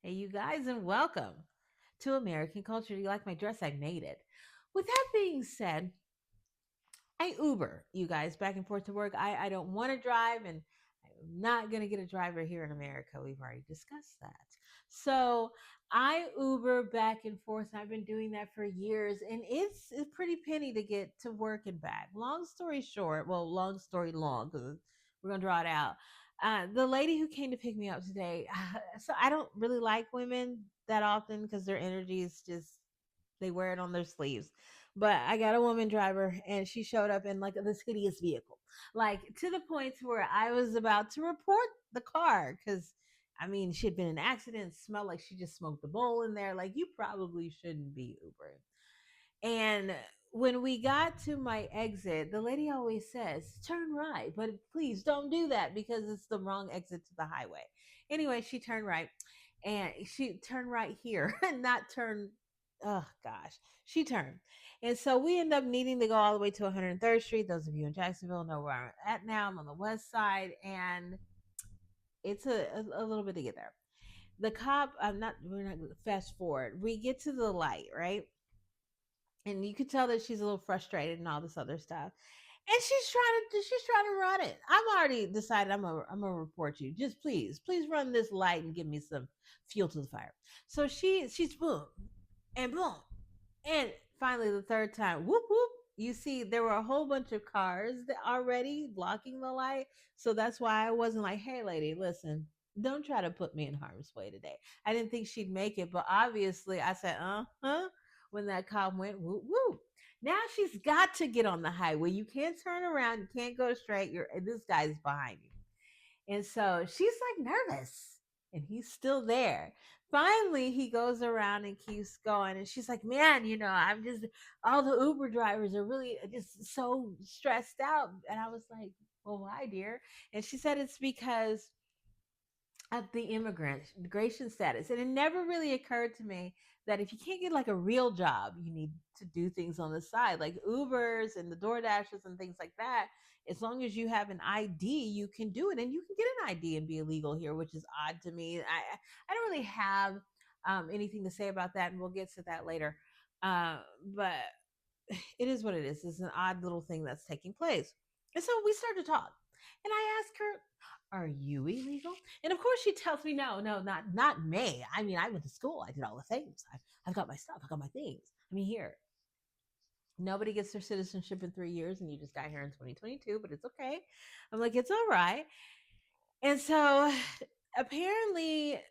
Hey, you guys, and welcome to American Culture. Do you like my dress? I made it. With that being said, I Uber, you guys, back and forth to work. I don't want to drive, and I'm not going to get a driver here in America. We've already discussed that. So I Uber back and forth. And I've been doing that for years, and it's a pretty penny to get to work and back. Long story short, well, long story long, because we're going to draw it out. The lady who came to pick me up today, so I don't really like women that often because their energy is just they wear it on their sleeves. But I got a woman driver and she showed up in like this hideous vehicle. Like to the point where I was about to report the car because I mean she had been in an accident, smelled like she just smoked a bowl in there. Like you probably shouldn't be Ubering. And when we got to my exit, the lady always says, turn right, but please don't do that because it's the wrong exit to the highway. Anyway, she turned right and she turned right here and not turn. Oh gosh, she turned. And so we end up needing to go all the way to 103rd Street. Those of you in Jacksonville know where I'm at now. I'm on the west side and it's a little bit to get there. The cop, we're not fast forward. We get to the light, right? And you could tell that she's a little frustrated and all this other stuff. And she's trying to run it. I'm already decided I'm gonna report you. Just please run this light and give me some fuel to the fire. So she's boom and boom and finally the third time whoop whoop. You see, there were a whole bunch of cars that already blocking the light, so that's why I wasn't like, hey lady, listen, don't try to put me in harm's way today. I didn't think she'd make it, but obviously I said uh-huh when that cop went whoop whoop. Now she's got to get on the highway. You can't turn around, you can't go straight. You're this guy's behind you. And so she's like nervous, and he's still there. Finally, he goes around and keeps going. And she's like, man, I'm just, all the Uber drivers are really just so stressed out. And I was like, well, why, dear? And she said it's because of the immigration status. And it never really occurred to me that if you can't get like a real job, you need to do things on the side, like Ubers and the Door Dashes and things like that. As long as you have an ID, you can do it, and you can get an ID and be illegal here, which is odd to me. I don't really have anything to say about that, and we'll get to that later. Uh, but it is what it is. It's an odd little thing that's taking place. And so we start to talk. And I ask her, are you illegal? And of course she tells me, no, no, not me. I mean, I went to school. I did all the things. I've got my stuff. I got my things. I mean, here, nobody gets their citizenship in 3 years, and you just got here in 2022, but it's okay. I'm like, it's all right. And so apparently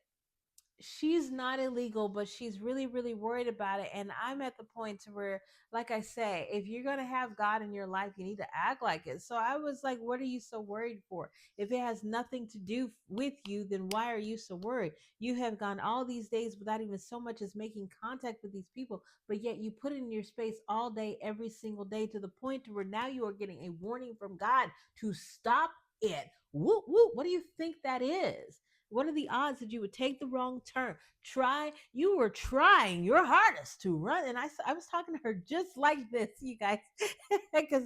she's not illegal, but she's really, really worried about it. And I'm at the point to where, like I say, if you're gonna have God in your life, you need to act like it. So I was like, what are you so worried for? If it has nothing to do with you, then why are you so worried? You have gone all these days without even so much as making contact with these people, but yet you put it in your space all day, every single day, to the point to where now you are getting a warning from God to stop it. Whoop whoop. What do you think that is? What are the odds that you would take the wrong turn? You were trying your hardest to run. And I was talking to her just like this, you guys, because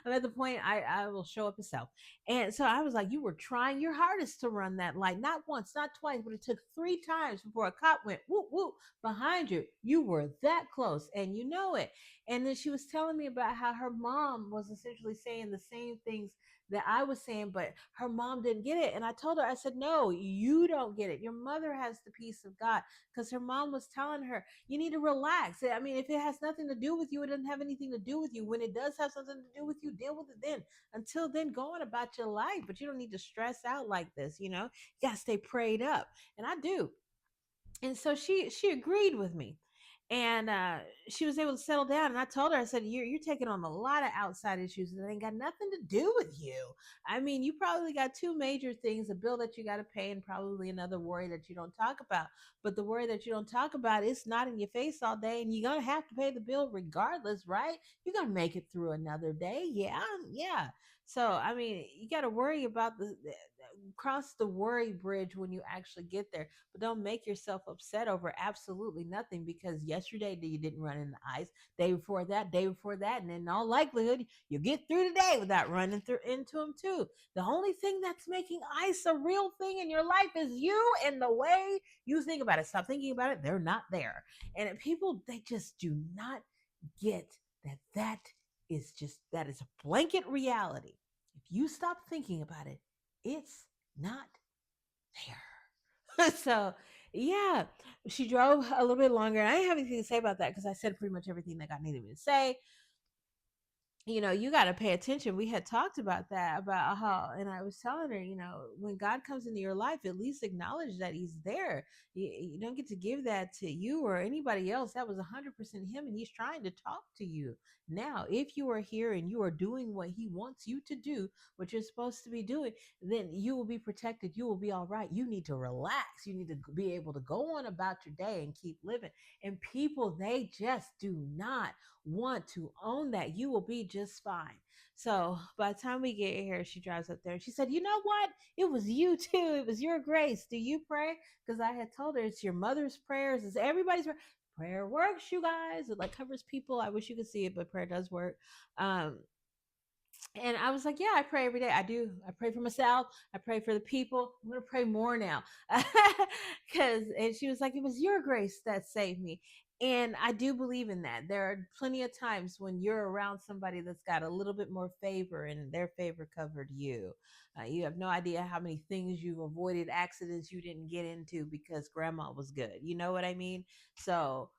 I'm at the point I will show up myself. And so I was like, you were trying your hardest to run that light, not once, not twice, but it took 3 times before a cop went whoop, whoop behind you. You were that close, and you know it. And then she was telling me about how her mom was essentially saying the same things that I was saying, but her mom didn't get it. And I told her, I said, no, you don't get it. Your mother has the peace of God, because her mom was telling her, you need to relax. I mean, if it has nothing to do with you, it doesn't have anything to do with you. When it does have something to do with you, deal with it then. Until then, go on about your life. But you don't need to stress out like this, You got to stay prayed up. And I do. And so she agreed with me, and she was able to settle down. And I told her, I said, you're taking on a lot of outside issues that ain't got nothing to do with you. I mean, you probably got two major things: a bill that you got to pay, and probably another worry that you don't talk about. But the worry that you don't talk about is not in your face all day, and you're gonna have to pay the bill regardless, right? You're gonna make it through another day. Yeah, yeah. So I mean, you got to worry about cross the worry bridge when you actually get there, but don't make yourself upset over absolutely nothing, because yesterday you didn't run in the ice, day before that, and in all likelihood you'll get through today without running through into them too. The only thing that's making ice a real thing in your life is you and the way you think about it. Stop thinking about it, they're not there. And people, they just do not get that that is a blanket reality. If you stop thinking about it, it's not there. So yeah, she drove a little bit longer. I didn't have anything to say about that because I said pretty much everything that God needed me to say. You got to pay attention. We had talked about that, about how, and I was telling her, when God comes into your life, at least acknowledge that He's there. You don't get to give that to you or anybody else. That was 100% Him, and He's trying to talk to you. Now, if you are here and you are doing what He wants you to do, what you're supposed to be doing, then you will be protected. You will be all right. You need to relax. You need to be able to go on about your day and keep living. And people, they just do not want to own that. You will be just fine. So by the time we get here, she drives up there and she said, "You know what? It was you too. It was your grace. Do you pray?" Because I had told her it's your mother's prayers, it's everybody's prayer. Prayer works, you guys. It like covers people. I wish you could see it, but prayer does work. Um, and I was like, "Yeah, I pray every day. I do. I pray for myself. I pray for the people. I'm going to pray more now." And she was like, "It was your grace that saved me." And I do believe in that. There are plenty of times when you're around somebody that's got a little bit more favor and their favor covered you. You have no idea how many things you've avoided, accidents you didn't get into because grandma was good. You know what I mean? So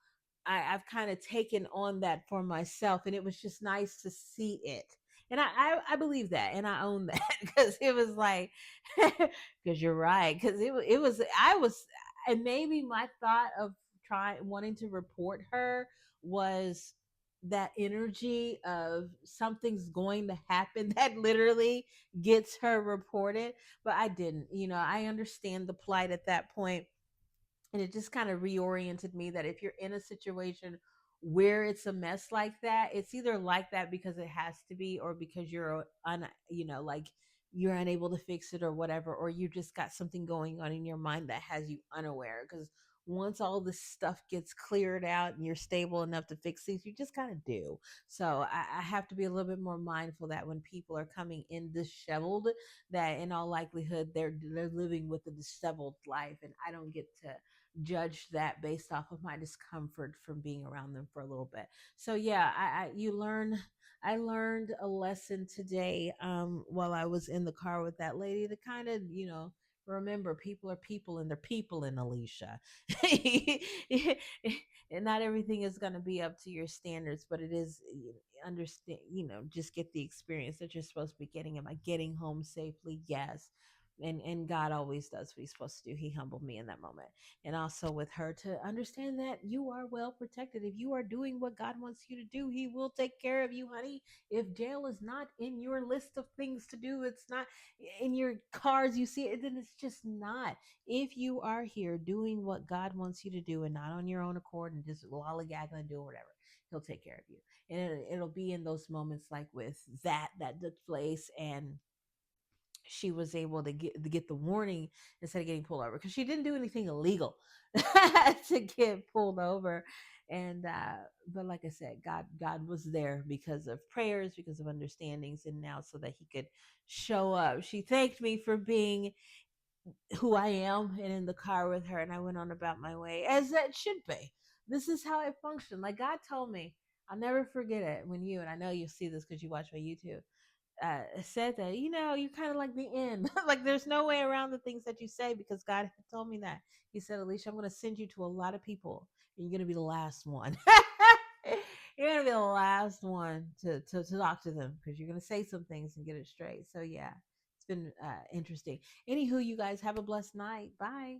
I've kind of taken on that for myself, and it was just nice to see it. And I believe that, and I own that because it was like, because you're right, because it was I was, and maybe my thought of trying wanting to report her was that energy of something's going to happen that literally gets her reported, but I didn't. I understand the plight at that point, and it just kind of reoriented me that if you're in a situation where it's a mess like that, it's either like that because it has to be, or because like you're unable to fix it or whatever, or you just got something going on in your mind that has you unaware. Because once all this stuff gets cleared out and you're stable enough to fix things, you just kind of do. So I have to be a little bit more mindful that when people are coming in disheveled, that in all likelihood they're living with a disheveled life, and I don't get to judge that based off of my discomfort from being around them for a little bit. So yeah, I learned a lesson today, while I was in the car with that lady, to kind of, remember people are people, and they're people in Alicia. And not everything is going to be up to your standards, but it is, understand, just get the experience that you're supposed to be getting. Am I getting home safely? Yes. And God always does what He's supposed to do. He humbled me in that moment. And also with her, to understand that you are well protected. If you are doing what God wants you to do, He will take care of you, honey. If jail is not in your list of things to do, it's not in your cars, you see it, then it's just not. If you are here doing what God wants you to do and not on your own accord and just lollygagging and doing whatever, He'll take care of you. And it'll be in those moments like with that took place, and she was able to get the warning instead of getting pulled over, because she didn't do anything illegal to get pulled over. And but like I said, God was there because of prayers, because of understandings, and now so that He could show up. She thanked me for being who I am, and in the car with her, and I went on about my way, as that should be. This is how I function. Like God told me, I'll never forget it, when you, and I know you'll see this because you watch my YouTube, said that, you're kind of like the end. Like there's no way around the things that you say, because God had told me that. He said, "Alicia, I'm going to send you to a lot of people, and you're going to be the last one." You're going to be the last one to talk to them, because you're going to say some things and get it straight. So yeah, it's been interesting. Anywho, you guys have a blessed night. Bye.